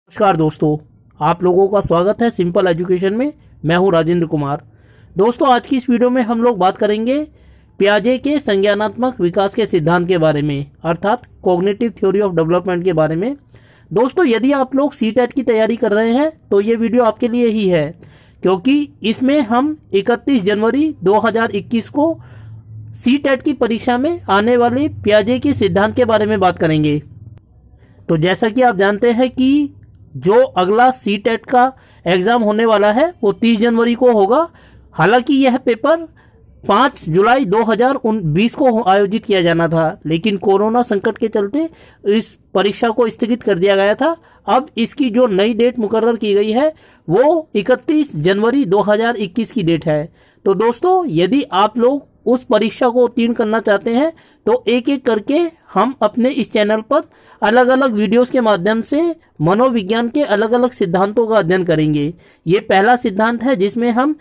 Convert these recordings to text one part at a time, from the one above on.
नमस्कार दोस्तों, आप लोगों का स्वागत है सिंपल एजुकेशन में। मैं हूं राजेंद्र कुमार। दोस्तों, आज की इस वीडियो में हम लोग बात करेंगे पियाजे के संज्ञानात्मक विकास के सिद्धांत के बारे में, अर्थात कॉग्निटिव थ्योरी ऑफ डेवलपमेंट के बारे में। दोस्तों, यदि आप लोग सीटेट की तैयारी कर रहे हैं तो ये वीडियो आपके लिए ही है, क्योंकि इसमें हम 31 जनवरी 2021 को सीटेट की परीक्षा में आने वाले पियाजे के सिद्धांत के बारे में बात करेंगे। तो जैसा कि आप जानते हैं कि जो अगला सीटेट का एग्ज़ाम होने वाला है वो 30 जनवरी को होगा। हालांकि यह पेपर 5 जुलाई 2020 को आयोजित किया जाना था, लेकिन कोरोना संकट के चलते इस परीक्षा को स्थगित कर दिया गया था। अब इसकी जो नई डेट मुकर्रर की गई है वो 31 जनवरी 2021 की डेट है। तो दोस्तों, यदि आप लोग उस परीक्षा को उत्तीर्ण करना चाहते हैं तो एक एक करके हम अपने इस चैनल पर अलग अलग वीडियोस के माध्यम से मनोविज्ञान के अलग अलग सिद्धांतों का अध्ययन करेंगे। ये पहला सिद्धांत है जिसमें हम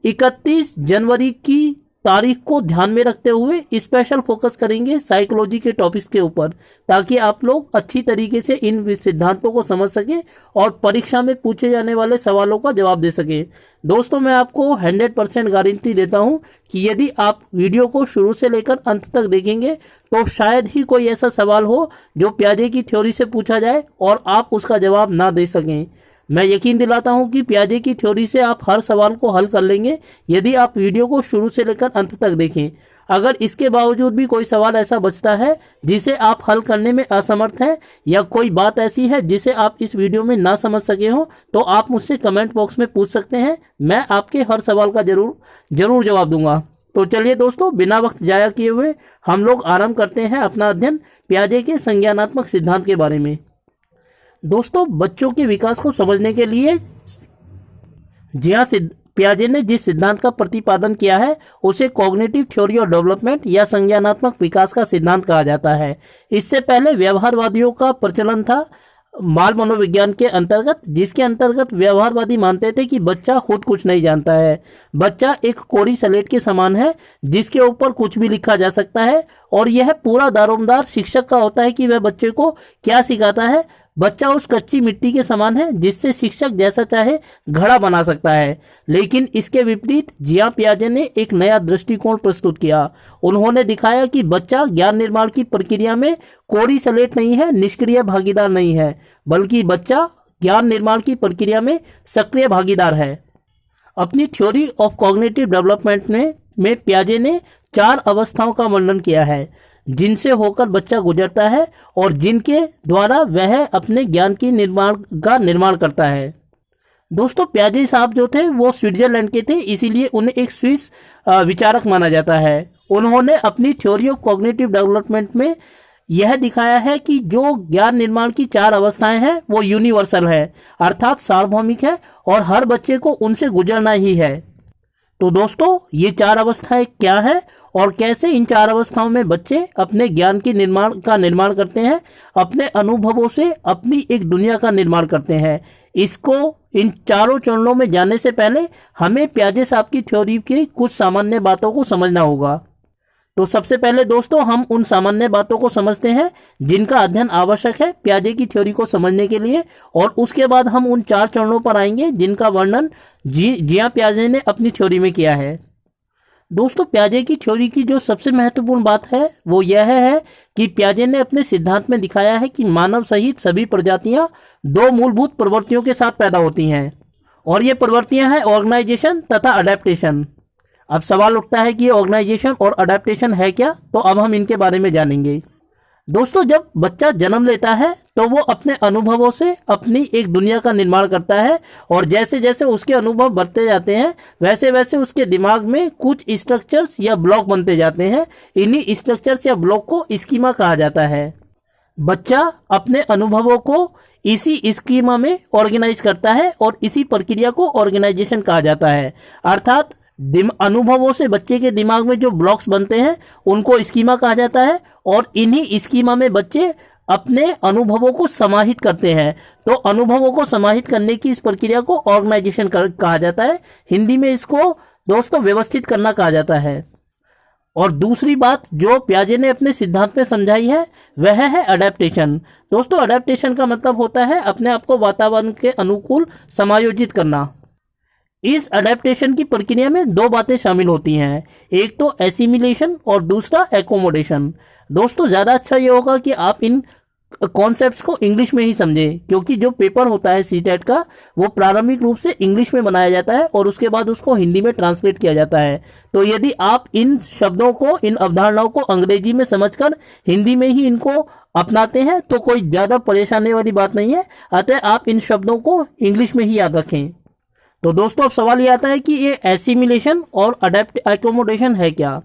31 जनवरी की तारीख को ध्यान में रखते हुए स्पेशल फोकस करेंगे साइकोलॉजी के टॉपिक्स के ऊपर, ताकि आप लोग अच्छी तरीके से इन सिद्धांतों को समझ सकें और परीक्षा में पूछे जाने वाले सवालों का जवाब दे सकें। दोस्तों, मैं आपको 100% गारंटी देता हूं कि यदि आप वीडियो को शुरू से लेकर अंत तक देखेंगे तो शायद ही कोई ऐसा सवाल हो जो पियाजे की थ्योरी से पूछा जाए और आप उसका जवाब ना दे सकें। मैं यकीन दिलाता हूं कि पियाजे की थ्योरी से आप हर सवाल को हल कर लेंगे यदि आप वीडियो को शुरू से लेकर अंत तक देखें। अगर इसके बावजूद भी कोई सवाल ऐसा बचता है जिसे आप हल करने में असमर्थ हैं, या कोई बात ऐसी है जिसे आप इस वीडियो में ना समझ सके हो, तो आप मुझसे कमेंट बॉक्स में पूछ सकते हैं। मैं आपके हर सवाल का जरूर जवाब दूंगा। तो चलिए दोस्तों, बिना वक्त जाया किए हुए हम लोग आरंभ करते हैं अपना अध्ययन पियाजे के संज्ञानात्मक सिद्धांत के बारे में। दोस्तों, बच्चों के विकास को समझने के लिए पियाजे ने जिस सिद्धांत का प्रतिपादन किया है उसे कॉग्निटिव थ्योरी ऑफ डेवलपमेंट या संज्ञानात्मक विकास का सिद्धांत कहा जाता है। इससे पहले व्यवहारवादियों का प्रचलन था बाल मनोविज्ञान के अंतर्गत, जिसके अंतर्गत व्यवहारवादी मानते थे कि बच्चा खुद कुछ नहीं जानता है। बच्चा एक कोरी स्लेट के समान है जिसके ऊपर कुछ भी लिखा जा सकता है, और यह पूरा दारोमदार शिक्षक का होता है कि वह बच्चे को क्या सिखाता है। बच्चा उस कच्ची मिट्टी के समान है जिससे शिक्षक जैसा चाहे घड़ा बना सकता है। लेकिन इसके विपरीत जियां पियाजे ने एक नया दृष्टिकोण प्रस्तुत किया। उन्होंने दिखाया कि बच्चा ज्ञान निर्माण की प्रक्रिया में कोरी स्लेट नहीं है, निष्क्रिय भागीदार नहीं है, बल्कि बच्चा ज्ञान निर्माण की प्रक्रिया में सक्रिय भागीदार है। अपनी थ्योरी ऑफ कॉग्निटिव डेवलपमेंट में पियाजे ने 4 अवस्थाओं का वर्णन किया है जिनसे होकर बच्चा गुजरता है और जिनके द्वारा वह अपने ज्ञान की निर्माण करता है। दोस्तों, पियाजे साहब जो थे वो स्विट्जरलैंड के थे, इसीलिए उन्हें एक स्विस विचारक माना जाता है। उन्होंने अपनी थ्योरी ऑफ कॉग्निटिव डेवलपमेंट में यह दिखाया है कि जो ज्ञान निर्माण की 4 अवस्थाएं हैं वो यूनिवर्सल है, अर्थात सार्वभौमिक है, और हर बच्चे को उनसे गुजरना ही है। तो दोस्तों, ये 4 अवस्थाएं क्या है और कैसे इन 4 अवस्थाओं में बच्चे अपने ज्ञान की निर्माण करते हैं, अपने अनुभवों से अपनी एक दुनिया का निर्माण करते हैं। इसको इन चारों चरणों में जाने से पहले हमें पियाजे साहब की थ्योरी की कुछ सामान्य बातों को समझना होगा। तो सबसे पहले दोस्तों, हम उन सामान्य बातों को समझते हैं जिनका अध्ययन आवश्यक है पियाजे की थ्योरी को समझने के लिए, और उसके बाद हम उन 4 चरणों पर आएंगे जिनका वर्णन जियां पियाजे ने अपनी थ्योरी में किया है। दोस्तों, पियाजे की थ्योरी की जो सबसे महत्वपूर्ण बात है वो यह है कि पियाजे ने अपने सिद्धांत में दिखाया है कि मानव सहित सभी प्रजातियां 2 मूलभूत प्रवृत्तियों के साथ पैदा होती हैं, और ये प्रवृत्तियां हैं ऑर्गेनाइजेशन तथा अडेप्टेशन। अब सवाल उठता है कि ये ऑर्गेनाइजेशन और अडेप्टेशन है क्या, तो अब हम इनके बारे में जानेंगे। दोस्तों, जब बच्चा जन्म लेता है तो वो अपने अनुभवों से अपनी एक दुनिया का निर्माण करता है, और जैसे जैसे उसके अनुभव बढ़ते जाते हैं वैसे वैसे उसके दिमाग में कुछ स्ट्रक्चर्स या ब्लॉक बनते जाते हैं। इन्हीं स्ट्रक्चर्स या ब्लॉक को स्कीमा कहा जाता है। बच्चा अपने अनुभवों को इसी स्कीमा में ऑर्गेनाइज करता है और इसी प्रक्रिया को ऑर्गेनाइजेशन कहा जाता है। अर्थात अनुभवों से बच्चे के दिमाग में जो ब्लॉक्स बनते हैं उनको स्कीमा कहा जाता है, और इन्हीं स्कीमा में बच्चे अपने अनुभवों को समाहित करते हैं। तो अनुभवों को समाहित करने की इस प्रक्रिया को ऑर्गेनाइजेशन कहा जाता है। हिंदी में इसको दोस्तों व्यवस्थित करना कहा जाता है। और दूसरी बात जो पियाजे ने अपने सिद्धांत में समझाई है वह है अडेप्टेशन। दोस्तों, अडेप्टेशन का मतलब होता है अपने आप को वातावरण के अनुकूल समायोजित करना। इस अडेप्टेशन की प्रक्रिया में दो बातें शामिल होती हैं, एक तो एसिमिलेशन और दूसरा एकोमोडेशन। दोस्तों, ज़्यादा अच्छा ये होगा कि आप इन कॉन्सेप्ट्स को इंग्लिश में ही समझें, क्योंकि जो पेपर होता है सीटेट का वो प्रारंभिक रूप से इंग्लिश में बनाया जाता है और उसके बाद उसको हिंदी में ट्रांसलेट किया जाता है। तो यदि आप इन शब्दों को, इन अवधारणाओं को अंग्रेजी में समझकर हिंदी में ही इनको अपनाते हैं तो कोई ज़्यादा परेशानी वाली बात नहीं है। अतः आप इन शब्दों को इंग्लिश में ही याद रखें। तो दोस्तों, अब सवाल ये आता है कि ये एसिमिलेशन और एकोमोडेशन है क्या।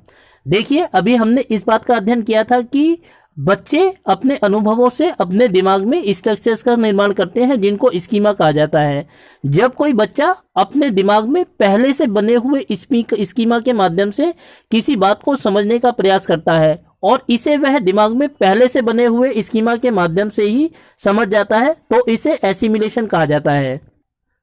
देखिए, अभी हमने इस बात का अध्ययन किया था कि बच्चे अपने अनुभवों से अपने दिमाग में स्ट्रक्चर्स का निर्माण करते हैं जिनको स्कीमा कहा जाता है। जब कोई बच्चा अपने दिमाग में पहले से बने हुए स्कीमा के माध्यम से किसी बात को समझने का प्रयास करता है और इसे वह दिमाग में पहले से बने हुए स्कीमा के माध्यम से ही समझ जाता है तो इसे एसिमिलेशन कहा जाता है।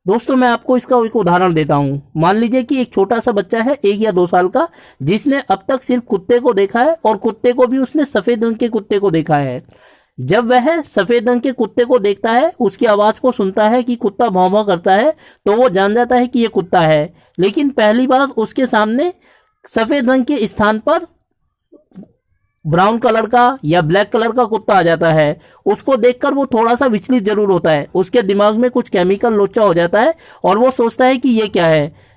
दोस्तों, मैं आपको इसका एक उदाहरण देता हूँ। मान लीजिए कि एक छोटा सा बच्चा है 1 या 2 साल का, जिसने अब तक सिर्फ कुत्ते को देखा है और कुत्ते को भी उसने सफेद रंग के कुत्ते को देखा है। जब वह सफेद रंग के कुत्ते को देखता है, उसकी आवाज को सुनता है कि कुत्ता भौं भौं करता है, तो वो जान जाता है कि ये कुत्ता है। लेकिन पहली बार उसके सामने सफेद रंग के स्थान पर ब्राउन कलर का या ब्लैक कलर का कुत्ता आ जाता है। उसको देखकर वो थोड़ा सा विचलित जरूर होता है, उसके दिमाग में कुछ केमिकल लोचा हो जाता है और वो सोचता है कि ये क्या है।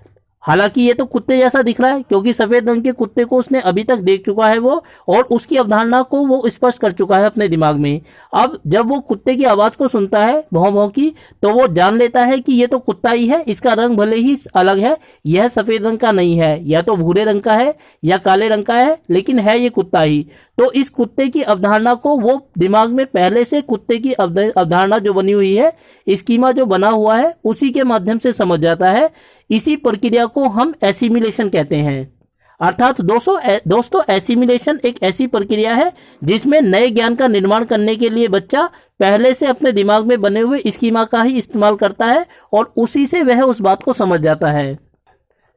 हालांकि ये तो कुत्ते जैसा दिख रहा है, क्योंकि सफेद रंग के कुत्ते को उसने अभी तक देख चुका है वो, और उसकी अवधारणा को वो स्पष्ट कर चुका है अपने दिमाग में। अब जब वो कुत्ते की आवाज को सुनता है भौं भौं की, तो वो जान लेता है कि ये तो कुत्ता ही है, इसका रंग भले ही अलग है, यह सफेद रंग का नहीं है, या तो भूरे रंग का है या काले रंग का है, लेकिन है ये कुत्ता ही। तो इस कुत्ते की अवधारणा को वो दिमाग में पहले से कुत्ते की अवधारणा जो बनी हुई है, स्कीमा जो बना हुआ है, उसी के माध्यम से समझ जाता है। इसी प्रक्रिया को हम एसिमिलेशन कहते हैं। अर्थात दोस्तों एसिमिलेशन एक ऐसी प्रक्रिया है जिसमें नए ज्ञान का निर्माण करने के लिए बच्चा पहले से अपने दिमाग में बने हुए स्कीमा का ही इस्तेमाल करता है और उसी से वह उस बात को समझ जाता है।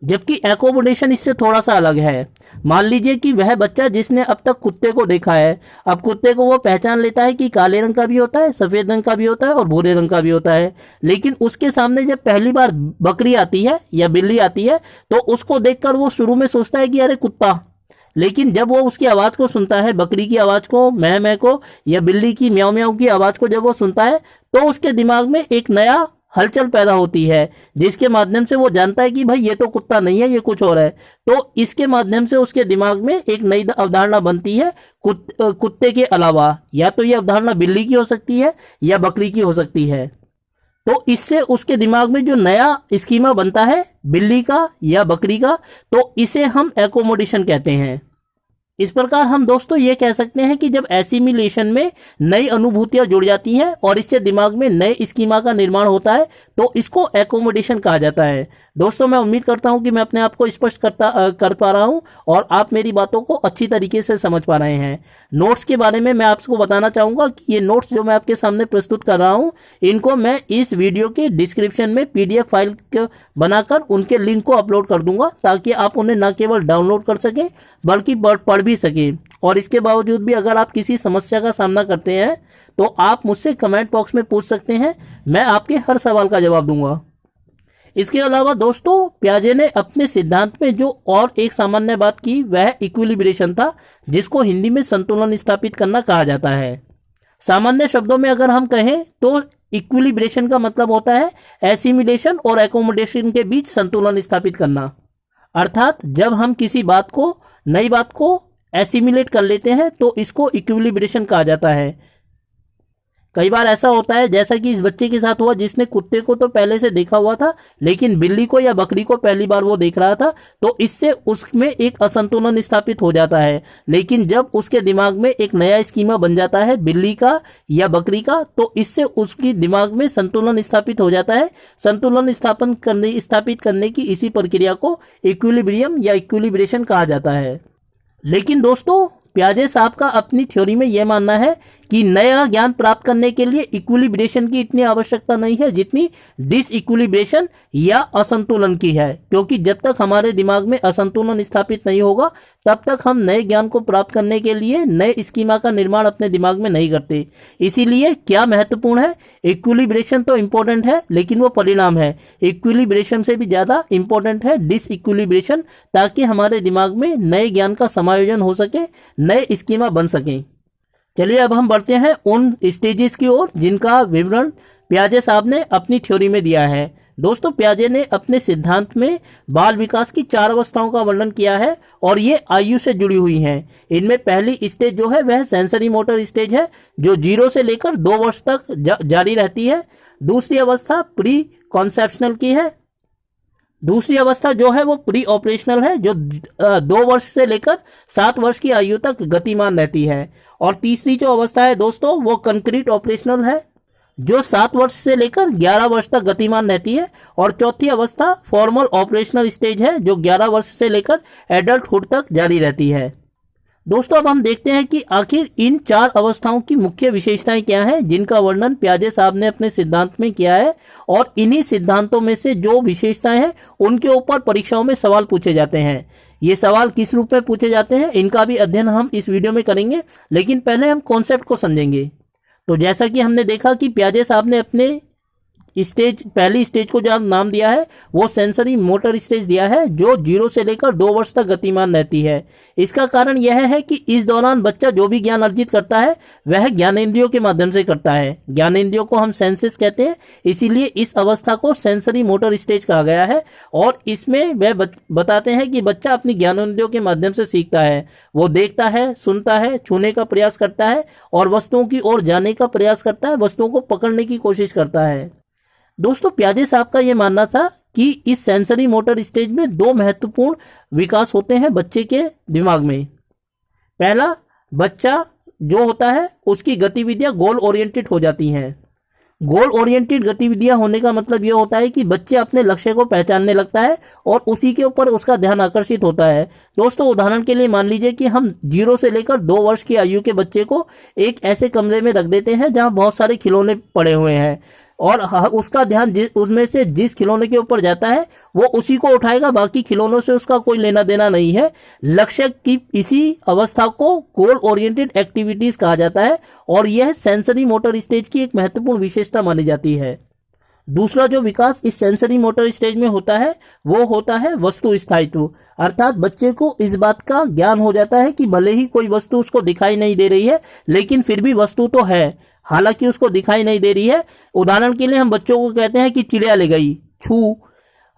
जबकि एकोमोडेशन इससे थोड़ा सा अलग है। मान लीजिए कि वह बच्चा जिसने अब तक कुत्ते को देखा है, अब कुत्ते को वो पहचान लेता है कि काले रंग का भी होता है, सफेद रंग का भी होता है और भूरे रंग का भी होता है। लेकिन उसके सामने जब पहली बार बकरी आती है या बिल्ली आती है, तो उसको देखकर वो शुरू में सोचता है कि अरे कुत्ता। लेकिन जब वो उसकी आवाज को सुनता है, बकरी की आवाज को, मैं मैं को, या बिल्ली की म्याऊ म्याऊ की आवाज को जब वो सुनता है, तो उसके दिमाग में एक नया हलचल पैदा होती है, जिसके माध्यम से वो जानता है कि भाई ये तो कुत्ता नहीं है, ये कुछ और है। तो इसके माध्यम से उसके दिमाग में एक नई अवधारणा बनती है कुत्ते के अलावा, या तो ये अवधारणा बिल्ली की हो सकती है या बकरी की हो सकती है। तो इससे उसके दिमाग में जो नया स्कीमा बनता है बिल्ली का या बकरी का, तो इसे हम एकोमोडेशन कहते हैं। इस प्रकार हम दोस्तों ये कह सकते हैं कि जब एसिमिलेशन में नई अनुभूतियां जुड़ जाती हैं और इससे दिमाग में नए स्कीमा का निर्माण होता है, तो इसको एकोमोडेशन कहा जाता है। दोस्तों, मैं उम्मीद करता हूं कि मैं अपने आप को स्पष्ट कर पा रहा हूं और आप मेरी बातों को अच्छी तरीके से समझ पा रहे हैं। नोट्स के बारे में मैं आपको बताना चाहूंगा कि ये नोट्स जो मैं आपके सामने प्रस्तुत कर रहा हूं, इनको मैं इस वीडियो के डिस्क्रिप्शन में PDF फाइल बनाकर उनके लिंक को अपलोड कर दूंगा, ताकि आप उन्हें न केवल डाउनलोड कर सकें बल्कि पढ़ भी सके। और इसके बावजूद भी अगर आप किसी समस्या का सामना करते हैं तो आप मुझसे कमेंट बॉक्स में पूछ सकते हैं, मैं आपके हर सवाल का जवाब दूंगा। इसके अलावा दोस्तों, पियाजे ने अपने सिद्धांत में जो और एक सामान्य बात की वह इक्विलिब्रेशन था, जिसको हिंदी में संतुलन स्थापित करना कहा जाता है। सामान्य शब्दों में अगर हम कहें तो इक्विलिब्रेशन का मतलब होता है एसिमिलेशन और एकोमोडेशन के बीच संतुलन स्थापित करना। अर्थात जब हम किसी बात को, नई बात को एसिमिलेट कर लेते हैं तो इसको इक्विलिब्रेशन कहा जाता है। कई बार ऐसा होता है जैसा कि इस बच्चे के साथ हुआ, जिसने कुत्ते को तो पहले से देखा हुआ था लेकिन बिल्ली को या बकरी को पहली बार वो देख रहा था, तो इससे उसमें एक असंतुलन स्थापित हो जाता है। लेकिन जब उसके दिमाग में एक नया स्कीमा बन जाता है बिल्ली का या बकरी का, तो इससे उसकी दिमाग में संतुलन स्थापित हो जाता है। संतुलन स्थापित करने की इसी प्रक्रिया को इक्विलिब्रियम या इक्विलिब्रेशन कहा जाता है। लेकिन दोस्तों, पियाजे साहब का अपनी थ्योरी में यह मानना है कि नया ज्ञान प्राप्त करने के लिए इक्विलिब्रेशन की इतनी आवश्यकता नहीं है जितनी डिसइक्विलिब्रेशन या असंतुलन की है, क्योंकि जब तक हमारे दिमाग में असंतुलन स्थापित नहीं होगा तब तक हम नए ज्ञान को प्राप्त करने के लिए नए स्कीमा का निर्माण अपने दिमाग में नहीं करते। इसीलिए क्या महत्वपूर्ण है, इक्विलिब्रेशन तो इंपॉर्टेंट है लेकिन वो परिणाम है, इक्विलिब्रेशन से भी ज्यादा इंपॉर्टेंट है डिसइक्विलिब्रेशन, ताकि हमारे दिमाग में नए ज्ञान का समायोजन हो सके, नए स्कीमा बन सके। चलिए अब हम बढ़ते हैं उन स्टेजेस की ओर जिनका विवरण पियाजे साहब ने अपनी थ्योरी में दिया है। दोस्तों, पियाजे ने अपने सिद्धांत में बाल विकास की 4 अवस्थाओं का वर्णन किया है और ये आयु से जुड़ी हुई हैं। इनमें पहली स्टेज जो है वह सेंसरी मोटर स्टेज है, जो 0 से लेकर 2 वर्ष तक जारी रहती है। दूसरी अवस्था प्री कॉन्सेप्शनल की है। दूसरी अवस्था जो है वो प्री ऑपरेशनल है, जो 2 वर्ष से लेकर 7 वर्ष की आयु तक गतिमान रहती है। और तीसरी जो अवस्था है दोस्तों वो कंक्रीट ऑपरेशनल है, जो 7 वर्ष से लेकर 11 वर्ष तक गतिमान रहती है। और चौथी अवस्था फॉर्मल ऑपरेशनल स्टेज है, जो 11 वर्ष से लेकर एडल्टहुड तक जारी रहती है। दोस्तों, अब हम देखते हैं कि आखिर इन 4 अवस्थाओं की मुख्य विशेषताएं क्या हैं, जिनका वर्णन पियाजे साहब ने अपने सिद्धांत में किया है। और इन्हीं सिद्धांतों में से जो विशेषताएं हैं उनके ऊपर परीक्षाओं में सवाल पूछे जाते हैं। ये सवाल किस रूप में पूछे जाते हैं इनका भी अध्ययन हम इस वीडियो में करेंगे, लेकिन पहले हम कॉन्सेप्ट को समझेंगे। तो जैसा कि हमने देखा कि पियाजे साहब ने अपने पहली स्टेज को जो नाम दिया है वो सेंसरी मोटर स्टेज दिया है, जो 0 से लेकर 2 वर्ष तक गतिमान रहती है। इसका कारण यह है कि इस दौरान बच्चा जो भी ज्ञान अर्जित करता है वह ज्ञानेंद्रियों के माध्यम से करता है। ज्ञानेंद्रियों को हम सेंसेस कहते हैं, इसीलिए इस अवस्था को सेंसरी मोटर स्टेज कहा गया है। और इसमें वह बताते हैं कि बच्चा अपनी ज्ञानेंद्रियों के माध्यम से सीखता है। वो देखता है, सुनता है, छूने का प्रयास करता है और वस्तुओं की ओर जाने का प्रयास करता है, वस्तुओं को पकड़ने की कोशिश करता है। दोस्तों, पियाजे साहब का यह मानना था कि इस सेंसरी मोटर स्टेज में 2 महत्वपूर्ण विकास होते हैं बच्चे के दिमाग में। पहला, बच्चा जो होता है उसकी गतिविधियां गोल ओरिएंटेड हो जाती हैं। गोल ओरिएंटेड गतिविधियां होने का मतलब यह होता है कि बच्चे अपने लक्ष्य को पहचानने लगता है और उसी के ऊपर उसका ध्यान आकर्षित होता है। दोस्तों, उदाहरण के लिए मान लीजिए कि हम 0 से लेकर 2 वर्ष की आयु के बच्चे को एक ऐसे कमरे में रख देते हैं जहां बहुत सारे खिलौने पड़े हुए हैं और उसका ध्यान उसमें से जिस खिलौने के ऊपर जाता है वो उसी को उठाएगा, बाकी खिलौनों से उसका कोई लेना देना नहीं है। लक्ष्य की इसी अवस्था को गोल ओरिएंटेड एक्टिविटीज कहा जाता है और यह सेंसरी मोटर स्टेज की एक महत्वपूर्ण विशेषता मानी जाती है। दूसरा जो विकास इस सेंसरी मोटर स्टेज में होता है वो होता है वस्तु स्थायित्व, अर्थात बच्चे को इस बात का ज्ञान हो जाता है कि भले ही कोई वस्तु उसको दिखाई नहीं दे रही है लेकिन फिर भी वस्तु तो है, हालांकि उसको दिखाई नहीं दे रही है। उदाहरण के लिए हम बच्चों को कहते हैं कि चिड़िया ले गई, छू।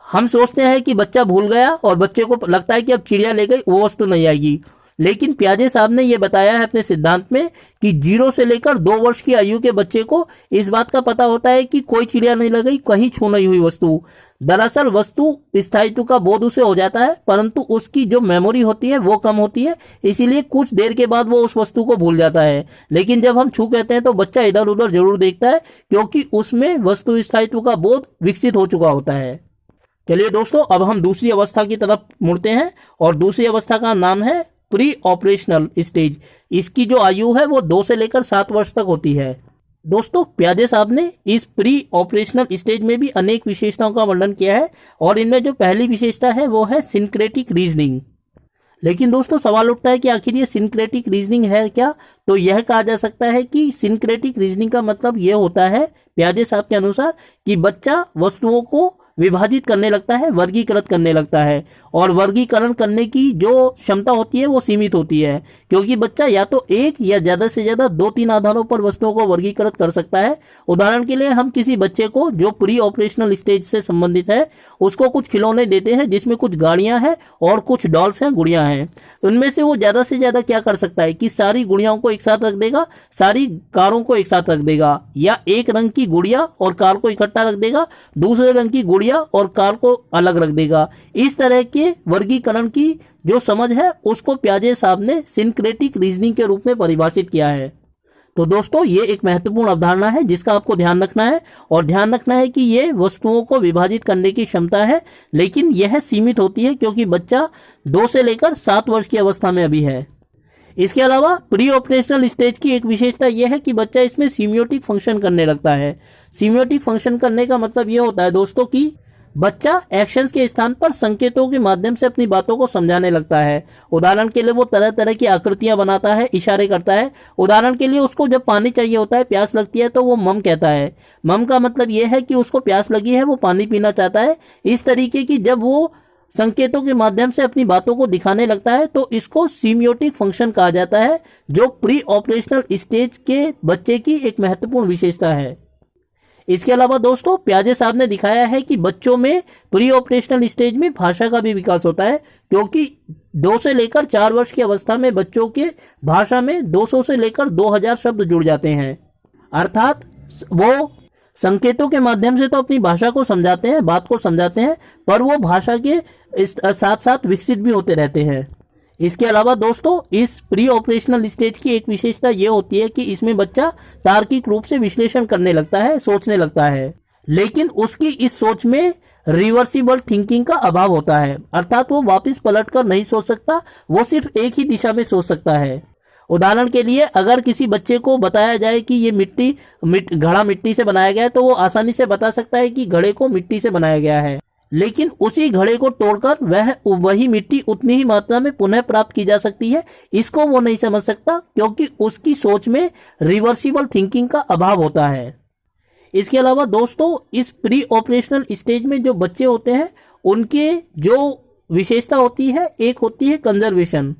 हम सोचते हैं कि बच्चा भूल गया और बच्चे को लगता है कि अब चिड़िया ले गई, वो वस्तु नहीं आएगी। लेकिन पियाजे साहब ने यह बताया है अपने सिद्धांत में कि 0 से लेकर 2 वर्ष की आयु के बच्चे को इस बात का पता होता है कि कोई चिड़िया नहीं लग गई, कहीं छू नहीं हुई वस्तु। दरअसल वस्तु स्थायित्व का बोध उसे हो जाता है, परंतु उसकी जो मेमोरी होती है वो कम होती है, इसीलिए कुछ देर के बाद वो उस वस्तु को भूल जाता है। लेकिन जब हम छू कहते हैं तो बच्चा इधर उधर जरूर देखता है, क्योंकि उसमें वस्तु स्थायित्व का बोध विकसित हो चुका होता है। चलिए दोस्तों, अब हम दूसरी अवस्था की तरफ मुड़ते हैं और दूसरी अवस्था का नाम है प्री ऑपरेशनल स्टेज। इसकी जो आयु है वो 2 से लेकर 7 वर्ष तक होती है। दोस्तों, पियाजे साहब ने इस प्री ऑपरेशनल स्टेज में भी अनेक विशेषताओं का वर्णन किया है और इनमें जो पहली विशेषता है वो है सिंक्रेटिक रीजनिंग। लेकिन दोस्तों, सवाल उठता है कि आखिर ये सिंक्रेटिक रीजनिंग है क्या? तो यह कहा जा सकता है कि सिंक्रेटिक रीजनिंग का मतलब यह होता है पियाजे साहब के अनुसार कि बच्चा वस्तुओं को विभाजित करने लगता है, वर्गीकृत करने लगता है और वर्गीकरण करने की जो क्षमता होती है वो सीमित होती है, क्योंकि बच्चा या तो एक या ज्यादा से ज्यादा 2-3 आधारों पर वस्तुओं को वर्गीकृत कर सकता है। उदाहरण के लिए हम किसी बच्चे को जो प्री ऑपरेशनल स्टेज से संबंधित है उसको कुछ खिलौने देते हैं जिसमें कुछ गाड़ियां हैं और कुछ डॉल्स हैं, गुड़ियां हैं। उनमें से वो ज्यादा से ज्यादा क्या कर सकता है कि सारी गुड़ियाओं को एक साथ रख देगा, सारी कारों को एक साथ रख देगा, या एक रंग की गुड़िया और कार को इकट्ठा रख देगा, दूसरे रंग की गुड़िया और कार को अलग रख देगा। इस तरह के वर्गीकरण की जो समझ है उसको पियाजे साहब ने सिंक्रेटिक रीजनिंग के रूप में परिभाषित किया है। तो दोस्तों, ये एक महत्वपूर्ण अवधारणा है जिसका आपको ध्यान रखना है और ध्यान रखना है कि ये वस्तुओं को विभाजित करने की क्षमता है, लेकिन यह सीमित होती है क्योंकि बच्चा 2 से लेकर 7 वर्ष की अवस्था में अभी है। इसके अलावा प्री ऑपरेशनल स्टेज की एक विशेषता यह है कि बच्चा इसमें सीमियोटिक फंक्शन करने लगता है। सीमियोटिक फंक्शन करने का मतलब यह होता है दोस्तों कि बच्चा एक्शंस के स्थान पर संकेतों के माध्यम से अपनी बातों को समझाने लगता है। उदाहरण के लिए वो तरह तरह की आकृतियां बनाता है, इशारे करता है। उदाहरण के लिए उसको जब पानी चाहिए होता है, प्यास लगती है, तो वो मम कहता है। मम का मतलब यह है कि उसको प्यास लगी है, वो पानी पीना चाहता है। इस तरीके की जब वो संकेतों के माध्यम से अपनी बातों को दिखाने लगता है तो इसको सीमियोटिक फंक्शन कहा जाता है, जो प्री ऑपरेशनल स्टेज के बच्चे की एक महत्वपूर्ण विशेषता है। इसके अलावा दोस्तों पियाजे साहब ने दिखाया है कि बच्चों में प्री ऑपरेशनल स्टेज में भाषा का भी विकास होता है, क्योंकि 2 से लेकर 4 वर्ष की अवस्था में बच्चों के भाषा में 200 से लेकर 2000 शब्द जुड़ जाते हैं। अर्थात वो संकेतों के माध्यम से तो अपनी भाषा को समझाते हैं, बात को समझाते हैं, पर वो भाषा के साथ साथ विकसित भी होते रहते हैं। इसके अलावा दोस्तों इस प्री ऑपरेशनल स्टेज की एक विशेषता ये होती है कि इसमें बच्चा तार्किक रूप से विश्लेषण करने लगता है, सोचने लगता है, लेकिन उसकी इस सोच में रिवर्सिबल थिंकिंग का अभाव होता है। अर्थात वो वापस पलटकर नहीं सोच सकता, वो सिर्फ एक ही दिशा में सोच सकता है। उदाहरण के लिए अगर किसी बच्चे को बताया जाए कि ये घड़ा मिट्टी से बनाया गया है, तो वो आसानी से बता सकता है कि घड़े को मिट्टी से बनाया गया है, लेकिन उसी घड़े को तोड़कर वही मिट्टी उतनी ही मात्रा में पुनः प्राप्त की जा सकती है, इसको वो नहीं समझ सकता, क्योंकि उसकी सोच में रिवर्सिबल थिंकिंग का अभाव होता है। इसके अलावा दोस्तों इस प्री ऑपरेशनल स्टेज में जो बच्चे होते हैं उनके जो विशेषता होती है, एक होती है कंजर्वेशन।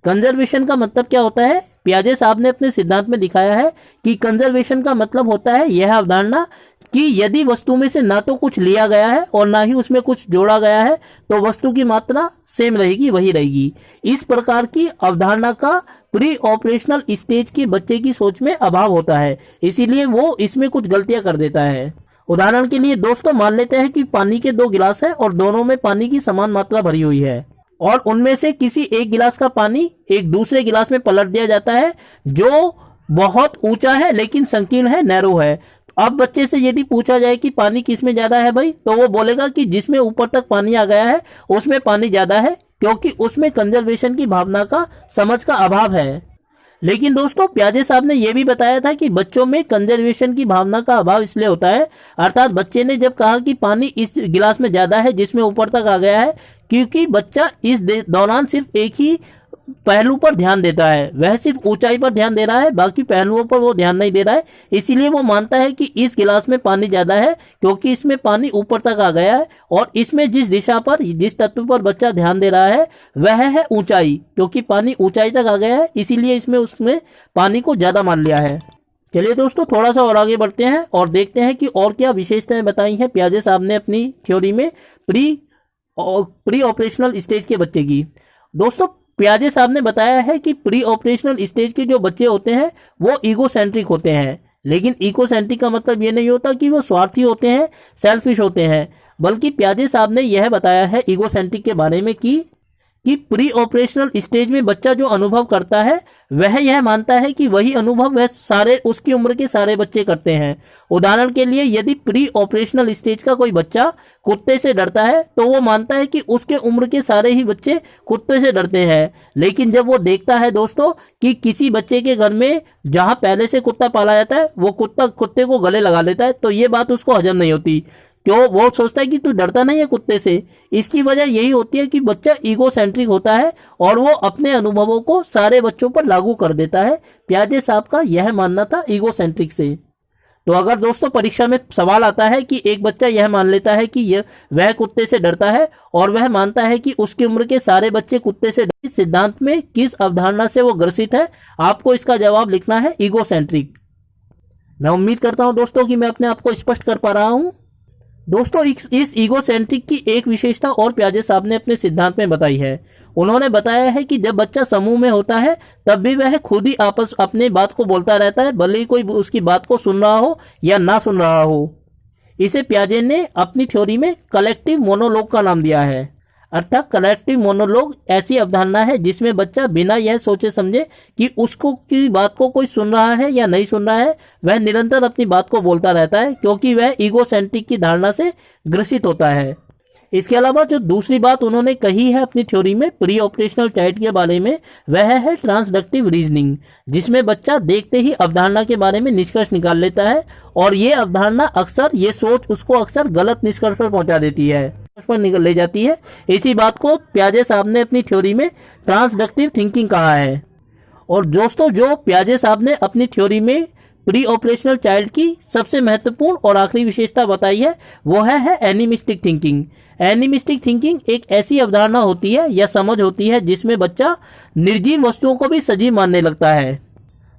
कंजर्वेशन का मतलब क्या होता है? पियाजे साहब ने अपने सिद्धांत में दिखाया है कि कंजर्वेशन का मतलब होता है यह अवधारणा कि यदि वस्तु में से ना तो कुछ लिया गया है और ना ही उसमें कुछ जोड़ा गया है, तो वस्तु की मात्रा सेम रहेगी, वही रहेगी। इस प्रकार की अवधारणा का प्री ऑपरेशनल स्टेज के बच्चे की सोच में अभाव होता है, इसीलिए वो इसमें कुछ गलतियां कर देता है। उदाहरण के लिए दोस्तों मान लेते हैं कि पानी के 2 गिलास है और दोनों में पानी की समान मात्रा भरी हुई है, और उनमें से किसी एक गिलास का पानी एक दूसरे गिलास में पलट दिया जाता है जो बहुत ऊंचा है लेकिन संकीर्ण है, नैरो है। अब बच्चे से यदि पूछा जाए कि पानी किस में ज्यादा है भाई, तो वो बोलेगा कि जिसमें ऊपर तक पानी आ गया है उसमें पानी ज्यादा है, क्योंकि उसमें कंजर्वेशन की भावना का समझ का अभाव है। लेकिन दोस्तों पियाजे साहब ने यह भी बताया था कि बच्चों में कंजर्वेशन की भावना का अभाव इसलिए होता है, अर्थात बच्चे ने जब कहा कि पानी इस गिलास में ज्यादा है जिसमें ऊपर तक आ गया है, क्योंकि बच्चा इस दौरान सिर्फ एक ही पहलू पर ध्यान देता है, वह सिर्फ ऊंचाई पर ध्यान दे रहा है, बाकी पहलुओं पर वो ध्यान नहीं दे रहा है। इसीलिए वो मानता है कि इस गिलास में पानी ज्यादा है क्योंकि इसमें पानी ऊपर तक आ गया है, और इसमें जिस दिशा पर, जिस तत्व पर बच्चा ध्यान दे रहा है वह है ऊंचाई, क्योंकि पानी ऊंचाई तक आ गया है, इसीलिए इसमें उसने पानी को ज्यादा मान लिया है। चलिए दोस्तों थोड़ा सा और आगे बढ़ते हैं और देखते हैं कि और क्या विशेषताएं बताई हैं पियाजे साहब ने अपनी थ्योरी में प्री ऑपरेशनल स्टेज के बच्चे की। दोस्तों पियाजे साहब ने बताया है कि प्री ऑपरेशनल स्टेज के जो बच्चे होते हैं वो ईगोसेंट्रिक होते हैं, लेकिन ईगोसेंट्रिक का मतलब ये नहीं होता कि वो स्वार्थी होते हैं, सेल्फिश होते हैं, बल्कि पियाजे साहब ने यह बताया है ईगोसेंट्रिक के बारे में कि प्री ऑपरेशनल स्टेज में बच्चा जो अनुभव करता है वह यह मानता है कि वही अनुभव वह सारे उसकी उम्र के सारे बच्चे करते हैं। उदाहरण के लिए यदि प्री ऑपरेशनल स्टेज का कोई बच्चा कुत्ते से डरता है तो वो मानता है कि उसके उम्र के सारे ही बच्चे कुत्ते से डरते हैं, लेकिन जब वो देखता है दोस्तों कि किसी बच्चे के घर में जहां पहले से कुत्ता पाला जाता है वो कुत्ते को गले लगा लेता है, तो ये बात उसको हजम नहीं होती। क्यों? वो सोचता है कि तू डरता नहीं है कुत्ते से। इसकी वजह यही होती है कि बच्चा ईगोसेंट्रिक होता है और वो अपने अनुभवों को सारे बच्चों पर लागू कर देता है। पियाजे साहब का यह मानना था ईगोसेंट्रिक से। तो अगर दोस्तों परीक्षा में सवाल आता है कि एक बच्चा यह मान लेता है कि वह कुत्ते से डरता है और वह मानता है कि उसकी उम्र के सारे बच्चे कुत्ते से डरते, सिद्धांत में किस अवधारणा से वो ग्रसित है, आपको इसका जवाब लिखना है ईगोसेंट्रिक। मैं उम्मीद करता हूं दोस्तों कि मैं अपने आप को स्पष्ट कर पा रहा हूं। दोस्तों इस ईगोसेंट्रिक की एक विशेषता और पियाजे साहब ने अपने सिद्धांत में बताई है। उन्होंने बताया है कि जब बच्चा समूह में होता है तब भी वह खुद ही अपने बात को बोलता रहता है, भले ही कोई उसकी बात को सुन रहा हो या ना सुन रहा हो। इसे पियाजे ने अपनी थ्योरी में कलेक्टिव मोनोलॉग का नाम दिया है। अर्थात कलेक्टिव मोनोलॉग ऐसी अवधारणा है जिसमें बच्चा बिना यह सोचे समझे कि उसको की बात को कोई सुन रहा है या नहीं सुन रहा है, वह निरंतर अपनी बात को बोलता रहता है, क्योंकि वह ईगोसेंट्रिक की धारणा से ग्रसित होता है। इसके अलावा जो दूसरी बात उन्होंने कही है अपनी थ्योरी में प्री ऑपरेशनल चाइल्ड के बारे में, वह है ट्रांसडक्टिव रीजनिंग, जिसमें बच्चा देखते ही अवधारणा के बारे में निष्कर्ष निकाल लेता है और ये अवधारणा अक्सर, ये सोच उसको अक्सर गलत निष्कर्ष पर पहुंचा देती है, पर ले जाती है। इसी बात को पियाजे साहब ने अपनी थ्योरी में ट्रांसडक्टिव थिंकिंग कहा है। और दोस्तों, जो पियाजे साहब ने अपनी थ्योरी में प्री ऑपरेशनल चाइल्ड की सबसे महत्वपूर्ण और आखिरी विशेषता बताई है, वो है एनिमिस्टिक थिंकिंग। एनिमिस्टिक थिंकिंग एक ऐसी अवधारणा होती है या समझ होती है जिसमें बच्चा निर्जीव वस्तुओं को भी सजीव मानने लगता है।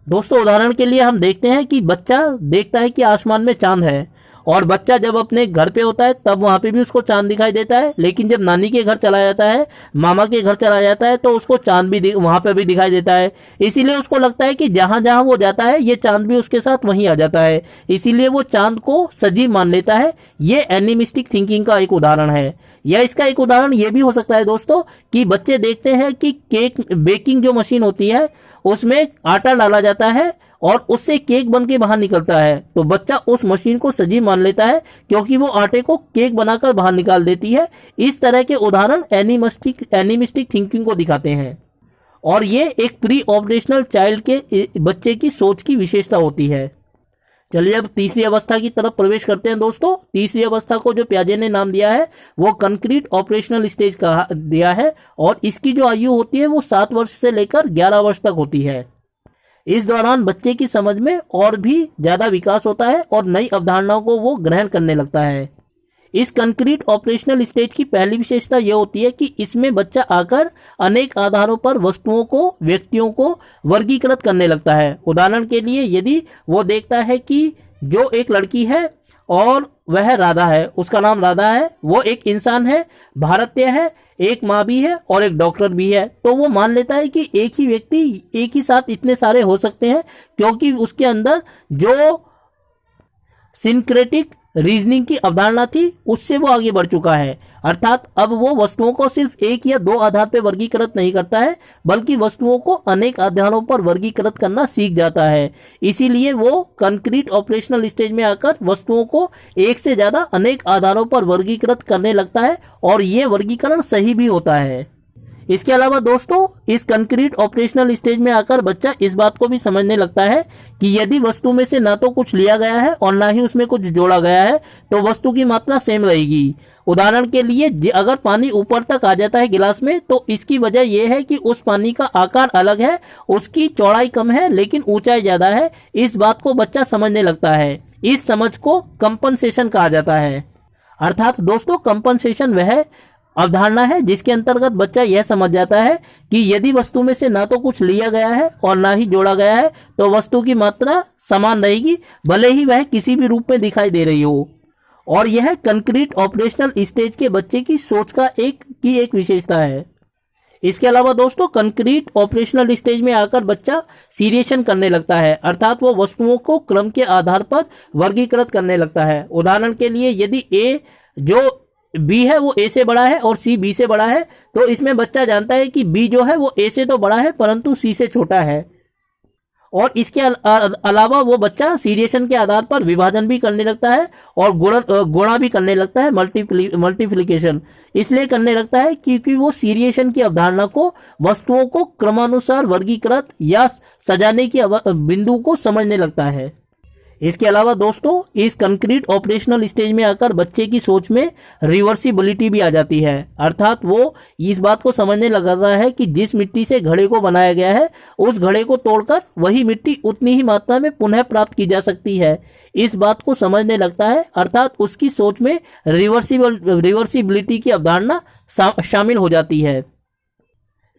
दोस्तों, उदाहरण के लिए हम देखते हैं कि बच्चा देखता है कि आसमान में चांद है, और बच्चा जब अपने घर पे होता है तब वहां पे भी उसको चांद दिखाई देता है, लेकिन जब नानी के घर चला जाता है, मामा के घर चला जाता है, तो उसको चांद भी वहां पे भी दिखाई देता है। इसीलिए उसको लगता है कि जहां जहां वो जाता है ये चांद भी उसके साथ वहीं आ जाता है, इसीलिए वो चांद को सजीव मान लेता है। ये एनिमिस्टिक थिंकिंग का एक उदाहरण है। या इसका एक उदाहरण ये भी हो सकता है दोस्तों कि बच्चे देखते हैं कि केक बेकिंग जो मशीन होती है उसमें आटा डाला जाता है और उससे केक बन के बाहर निकलता है, तो बच्चा उस मशीन को सजीव मान लेता है क्योंकि वो आटे को केक बनाकर बाहर निकाल देती है। इस तरह के उदाहरण एनिमिस्टिक थिंकिंग को दिखाते हैं और ये एक प्री ऑपरेशनल चाइल्ड के बच्चे की सोच की विशेषता होती है। चलिए अब तीसरी अवस्था की तरफ प्रवेश करते हैं दोस्तों। तीसरी अवस्था को जो पियाजे ने नाम दिया है वो कंक्रीट ऑपरेशनल स्टेज का दिया है और इसकी जो आयु होती है वो 7 वर्ष से लेकर 11 वर्ष तक होती है। इस दौरान बच्चे की समझ में और भी ज्यादा विकास होता है और नई अवधारणाओं को वो ग्रहण करने लगता है। इस कंक्रीट ऑपरेशनल स्टेज की पहली विशेषता यह होती है कि इसमें बच्चा आकर अनेक आधारों पर वस्तुओं को, व्यक्तियों को वर्गीकृत करने लगता है। उदाहरण के लिए यदि वो देखता है कि जो एक लड़की है और वह राधा है, उसका नाम राधा है, वो एक इंसान है, भारतीय है, एक माँ भी है और एक डॉक्टर भी है, तो वो मान लेता है कि एक ही व्यक्ति एक ही साथ इतने सारे हो सकते हैं क्योंकि उसके अंदर जो सिंक्रेटिक रीजनिंग की अवधारणा थी उससे वो आगे बढ़ चुका है। अर्थात अब वो वस्तुओं को सिर्फ एक या दो आधार पर वर्गीकृत नहीं करता है बल्कि वस्तुओं को अनेक आधारों पर वर्गीकृत करना सीख जाता है। इसीलिए वो कंक्रीट ऑपरेशनल स्टेज में आकर वस्तुओं को एक से ज्यादा अनेक आधारों पर वर्गीकृत करने लगता है और ये वर्गीकरण सही भी होता है। इसके अलावा दोस्तों, इस कंक्रीट ऑपरेशनल स्टेज में आकर बच्चा इस बात को भी समझने लगता है कि यदि वस्तु में से ना तो कुछ लिया गया है और ना ही उसमें कुछ जोड़ा गया है तो वस्तु की मात्रा सेम रहेगी। उदाहरण के लिए अगर पानी ऊपर तक आ जाता है गिलास में तो इसकी वजह यह है कि उस पानी का आकार अलग है, उसकी चौड़ाई कम है लेकिन ऊंचाई ज्यादा है। इस बात को बच्चा समझने लगता है। इस समझ को कंपनसेशन कहा जाता है। अर्थात दोस्तों, कंपनसेशन वह अवधारणा है जिसके अंतर्गत बच्चा यह समझ जाता है कि यदि वस्तु में से ना तो कुछ लिया गया है और ना ही जोड़ा गया है तो वस्तु की मात्रा समान रहेगी, भले ही वह किसी भी रूप में दिखाई दे रही हो। और यह कंक्रीट ऑपरेशनल स्टेज के बच्चे की सोच का एक विशेषता है। इसके अलावा दोस्तों, कंक्रीट ऑपरेशनल स्टेज में आकर बच्चा सीरिएशन करने लगता है, अर्थात वो वस्तुओं को क्रम के आधार पर वर्गीकृत करने लगता है। उदाहरण के लिए यदि ए जो बी है वो ए से बड़ा है और सी बी से बड़ा है तो इसमें बच्चा जानता है कि बी जो है वो ए से तो बड़ा है परंतु सी से छोटा है। और इसके अलावा वो बच्चा सीरिएशन के आधार पर विभाजन भी करने लगता है और गुणा भी करने लगता है, मल्टीप्लिकेशन इसलिए करने लगता है क्योंकि वो सीरिएशन की अवधारणा को, वस्तुओं को क्रमानुसार वर्गीकृत या सजाने की बिंदु को समझने लगता है। इसके अलावा दोस्तों, इस कंक्रीट ऑपरेशनल स्टेज में आकर बच्चे की सोच में रिवर्सिबिलिटी भी आ जाती है। अर्थात वो इस बात को समझने लग रहा है कि जिस मिट्टी से घड़े को बनाया गया है उस घड़े को तोड़कर वही मिट्टी उतनी ही मात्रा में पुनः प्राप्त की जा सकती है। इस बात को समझने लगता है, अर्थात उसकी सोच में रिवर्सिबिलिटी की अवधारणा शामिल हो जाती है।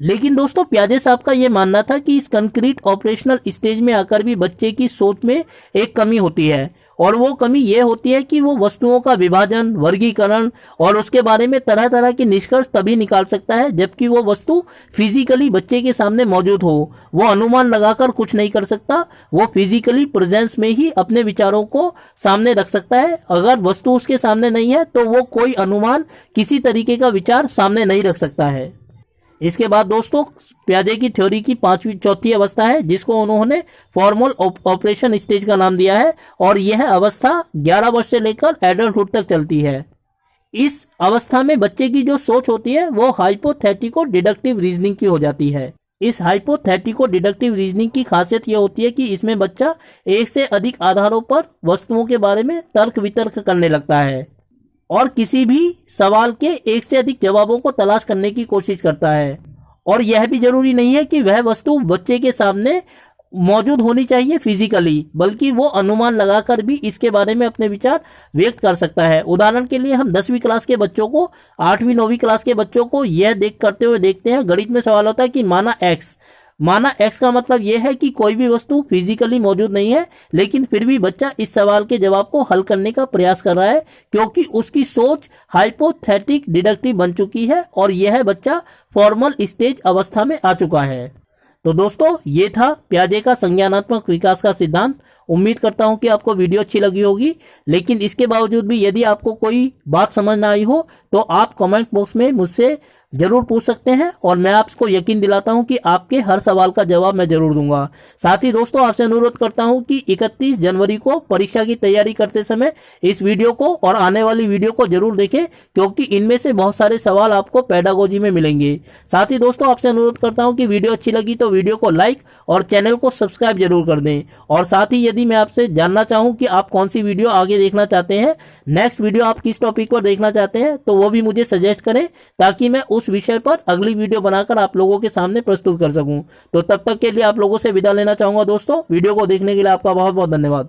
लेकिन दोस्तों, पियाजे साहब का यह मानना था कि इस कंक्रीट ऑपरेशनल स्टेज में आकर भी बच्चे की सोच में एक कमी होती है और वो कमी यह होती है कि वो वस्तुओं का विभाजन, वर्गीकरण और उसके बारे में तरह तरह के निष्कर्ष तभी निकाल सकता है जबकि वो वस्तु फिजिकली बच्चे के सामने मौजूद हो। वो अनुमान लगाकर कुछ नहीं कर सकता, वो फिजिकली प्रेजेंस में ही अपने विचारों को सामने रख सकता है। अगर वस्तु उसके सामने नहीं है तो वो कोई अनुमान, किसी तरीके का विचार सामने नहीं रख सकता है। इसके बाद दोस्तों, पियाजे की थ्योरी की चौथी अवस्था है जिसको उन्होंने फॉर्मल ऑपरेशन स्टेज का नाम दिया है और यह अवस्था 11 वर्ष से लेकर एडल्टहुड तक चलती है। इस अवस्था में बच्चे की जो सोच होती है वो हाइपोथेटिको डिडक्टिव रीजनिंग की हो जाती है। इस हाइपोथेटिको डिडक्टिव रीजनिंग की खासियत यह होती है कि इसमें बच्चा एक से अधिक आधारों पर वस्तुओं के बारे में तर्क वितर्क करने लगता है और किसी भी सवाल के एक से अधिक जवाबों को तलाश करने की कोशिश करता है। और यह भी जरूरी नहीं है कि वह वस्तु बच्चे के सामने मौजूद होनी चाहिए फिजिकली, बल्कि वो अनुमान लगाकर भी इसके बारे में अपने विचार व्यक्त कर सकता है। उदाहरण के लिए हम 10वीं क्लास के बच्चों को 8वीं 9वीं क्लास के बच्चों को यह देख करते हुए देखते हैं। गणित में सवाल होता है कि माना एक्स का मतलब यह है कि कोई भी वस्तु फिजिकली मौजूद नहीं है, लेकिन फिर भी बच्चा इस सवाल के जवाब को हल करने का प्रयास कर रहा है क्योंकि उसकी सोच हाइपोथेटिक डिडक्टिव बन चुकी है और यह बच्चा फॉर्मल स्टेज अवस्था में आ चुका है। तो दोस्तों, ये था पियाजे का संज्ञानात्मक विकास का सिद्धांत। उम्मीद करता हूं कि आपको वीडियो अच्छी लगी होगी, लेकिन इसके बावजूद भी यदि आपको कोई बात समझ ना आई हो तो आप कमेंट बॉक्स में मुझसे जरूर पूछ सकते हैं और मैं आपको यकीन दिलाता हूं कि आपके हर सवाल का जवाब मैं जरूर दूंगा। साथ ही दोस्तों, आपसे अनुरोध करता हूं कि 31 जनवरी को परीक्षा की तैयारी करते समय इस वीडियो को और आने वाली वीडियो को जरूर देखें, क्योंकि इनमें से बहुत सारे सवाल आपको पेडागोजी में मिलेंगे। साथ ही दोस्तों, आपसे अनुरोध करता हूं कि वीडियो अच्छी लगी तो वीडियो को लाइक और चैनल को सब्सक्राइब जरूर कर दें। और साथ ही यदि मैं आपसे जानना चाहूँ कि आप कौन सी वीडियो आगे देखना चाहते हैं, नेक्स्ट वीडियो आप किस टॉपिक पर देखना चाहते हैं, तो वो भी मुझे सजेस्ट करें ताकि मैं उस विषय पर अगली वीडियो बनाकर आप लोगों के सामने प्रस्तुत कर सकूं। तो तब तक के लिए आप लोगों से विदा लेना चाहूंगा दोस्तों। वीडियो को देखने के लिए आपका बहुत बहुत धन्यवाद।